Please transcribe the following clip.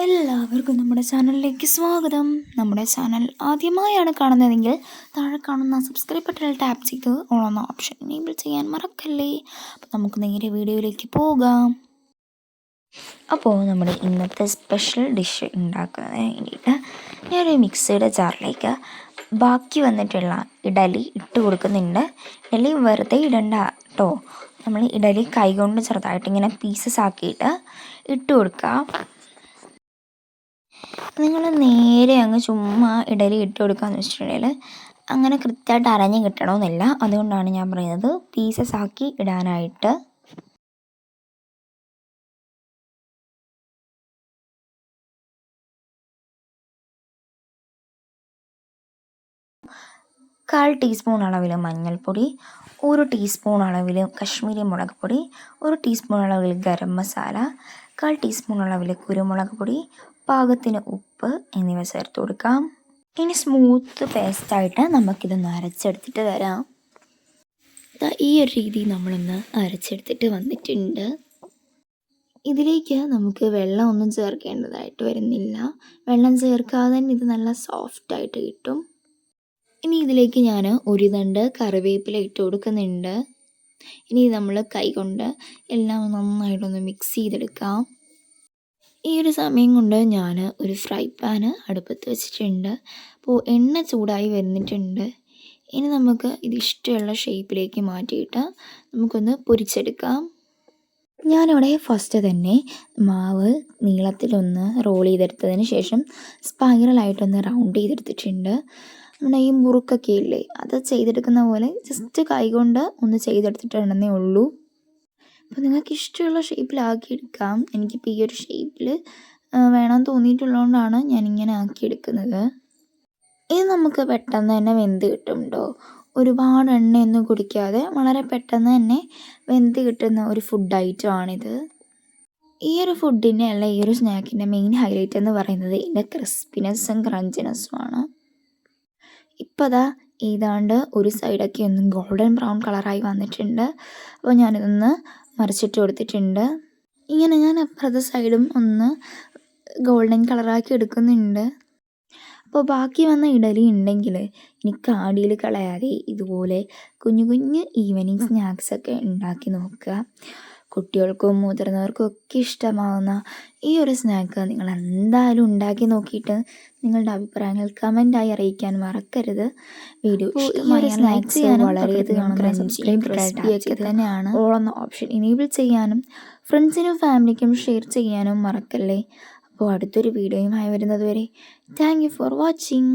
എല്ലാവർക്കും നമ്മുടെ ചാനലിലേക്ക് സ്വാഗതം. നമ്മുടെ ചാനൽ ആദ്യമായാണ് കാണുന്നതെങ്കിൽ താഴെ കാണുന്ന സബ്സ്ക്രൈബ് ബട്ടണിൽ ടാപ്പ് ചെയ്ത് ഓൾ എന്ന ഓപ്ഷൻ എനേബിൾ ചെയ്യാൻ മറക്കല്ലേ. അപ്പോൾ നമുക്ക് നേരെ വീഡിയോയിലേക്ക് പോകാം. അപ്പോൾ നമ്മുടെ ഇന്നത്തെ സ്പെഷ്യൽ ഡിഷ് ഉണ്ടാക്കുന്നതിന് വേണ്ടിയിട്ട് ഞാനൊരു മിക്സിയുടെ ജാറിലേക്ക് ബാക്കി വന്നിട്ടുള്ള ഇഡലി ഇട്ട് കൊടുക്കുന്നുണ്ട്. ഇഡലി വെറുതെ ഇടണ്ട കേട്ടോ, നമ്മൾ ഇഡലി കൈകൊണ്ട് ചെറുതായിട്ട് ഇങ്ങനെ പീസസ് ആക്കിയിട്ട് ഇട്ട് കൊടുക്കുക. നിങ്ങൾ നേരെ അങ്ങ് ചുമ്മാ ഇഡലി ഇട്ട് കൊടുക്കാമെന്ന് വെച്ചിട്ടുണ്ടെങ്കിൽ അങ്ങനെ കൃത്യമായിട്ട് അരഞ്ഞ് കിട്ടണമെന്നില്ല. അതുകൊണ്ടാണ് ഞാൻ പറയുന്നത് പീസസ് ആക്കി ഇടാനായിട്ട്. കാൽ ടീസ്പൂൺ അളവിൽ മഞ്ഞൾപ്പൊടി, 1 ടീസ്പൂൺ അളവിൽ കശ്മീരി മുളക് പൊടി, 1 ടീസ്പൂൺ അളവിൽ ഗരം മസാല, 1/4 ടീസ്പൂൺ അളവിൽ കുരുമുളക് പൊടി, പാകത്തിന് ഉപ്പ് എന്നിവ ചേർത്ത് കൊടുക്കാം. ഇനി സ്മൂത്ത് പേസ്റ്റായിട്ട് നമുക്കിതൊന്ന് അരച്ചെടുത്തിട്ട് വരാം. ഈ ഒരു രീതി നമ്മളൊന്ന് അരച്ചെടുത്തിട്ട് വന്നിട്ടുണ്ട്. ഇതിലേക്ക് നമുക്ക് വെള്ളം ഒന്നും ചേർക്കേണ്ടതായിട്ട് വരുന്നില്ല. വെള്ളം ചേർക്കാതെ തന്നെ ഇത് നല്ല സോഫ്റ്റായിട്ട് കിട്ടും. ഇനി ഇതിലേക്ക് ഞാൻ ഒരു തണ്ട് കറിവേപ്പില ഇട്ട് കൊടുക്കുന്നുണ്ട്. ഇനി നമ്മൾ കൈകൊണ്ട് എല്ലാം നന്നായിട്ടൊന്ന് മിക്സ് ചെയ്തെടുക്കാം. ഈ ഒരു സമയം കൊണ്ട് ഞാൻ ഒരു ഫ്രൈ പാന് അടുപ്പത്ത് വെച്ചിട്ടുണ്ട്. അപ്പോൾ എണ്ണ ചൂടായി വരുന്നിട്ടുണ്ട്. ഇനി നമുക്ക് ഇത് ഇഷ്ടമുള്ള ഷേപ്പിലേക്ക് മാറ്റിയിട്ട് നമുക്കൊന്ന് പൊരിച്ചെടുക്കാം. ഞാനിവിടെ ഫസ്റ്റ് തന്നെ മാവ് നീളത്തിലൊന്ന് റോൾ ചെയ്തെടുത്തതിന് ശേഷം സ്പൈറലായിട്ടൊന്ന് റൗണ്ട് ചെയ്തെടുത്തിട്ടുണ്ട്. നമ്മുടെ ഈ മുറുക്കൊക്കെ ഇല്ലേ, അത് ചെയ്തെടുക്കുന്ന പോലെ ജസ്റ്റ് കൈകൊണ്ട് ഒന്ന് ചെയ്തെടുത്തിട്ടുണ്ടെന്നേ ഉള്ളൂ. അപ്പോൾ നിങ്ങൾക്ക് ഇഷ്ടമുള്ള ഷേപ്പിലാക്കിയെടുക്കാം. എനിക്കിപ്പോൾ ഈ ഒരു ഷേപ്പിൽ വേണമെന്ന് തോന്നിയിട്ടുള്ളതുകൊണ്ടാണ് ഞാനിങ്ങനെ ആക്കിയെടുക്കുന്നത്. ഇത് നമുക്ക് പെട്ടെന്ന് തന്നെ വെന്ത് കിട്ടും കേട്ടോ. ഒരുപാട് എണ്ണയൊന്നും കുടിക്കാതെ വളരെ പെട്ടെന്ന് തന്നെ വെന്ത് കിട്ടുന്ന ഒരു ഫുഡ് ഐറ്റമാണിത്. ഈ ഒരു ഫുഡിൻ്റെ അല്ല, ഈ ഒരു സ്നാക്കിൻ്റെ മെയിൻ ഹൈലൈറ്റ് എന്ന് പറയുന്നത് ഇതിൻ്റെ ക്രിസ്പിനെസ്സും ക്രഞ്ചിനെസ്സുമാണ്. ഇപ്പോൾ അതാ ഏതാണ്ട് ഒരു സൈഡൊക്കെ ഒന്ന് ഗോൾഡൻ ബ്രൗൺ കളറായി വന്നിട്ടുണ്ട്. അപ്പോൾ ഞാനിതൊന്ന് മറിച്ചിട്ട് കൊടുത്തിട്ടുണ്ട്. ഇങ്ങനെ ഞാൻ അപ്പുറത്തെ സൈഡും ഒന്ന് ഗോൾഡൻ കളറാക്കി എടുക്കുന്നുണ്ട്. അപ്പോൾ ബാക്കി വന്ന ഇഡലി ഉണ്ടെങ്കിൽ ഇനി കാടിയിൽ കളയാതെ ഇതുപോലെ കുഞ്ഞു കുഞ്ഞ് ഈവനിങ് സ്നാക്സൊക്കെ ഉണ്ടാക്കി നോക്കുക. കുട്ടികൾക്കും മുതിർന്നവർക്കും ഒക്കെ ഇഷ്ടമാവുന്ന ഈ ഒരു സ്നാക്ക് നിങ്ങൾ എന്തായാലും ഉണ്ടാക്കി നോക്കിയിട്ട് നിങ്ങളുടെ അഭിപ്രായങ്ങൾ കമൻറ്റായി അറിയിക്കാൻ മറക്കരുത്. വീഡിയോ സ്നാക്സ് വളരെയധികം ക്രിസ്പിയൊക്കെ തന്നെയാണ്. ഓൾ എന്ന ഓപ്ഷൻ എനേബിൾ ചെയ്യാനും ഫ്രണ്ട്സിനും ഫാമിലിക്കും ഷെയർ ചെയ്യാനും മറക്കല്ലേ. അപ്പോൾ അടുത്തൊരു വീഡിയോയുമായി വരുന്നത് വരെ താങ്ക് യു ഫോർ വാച്ചിങ്.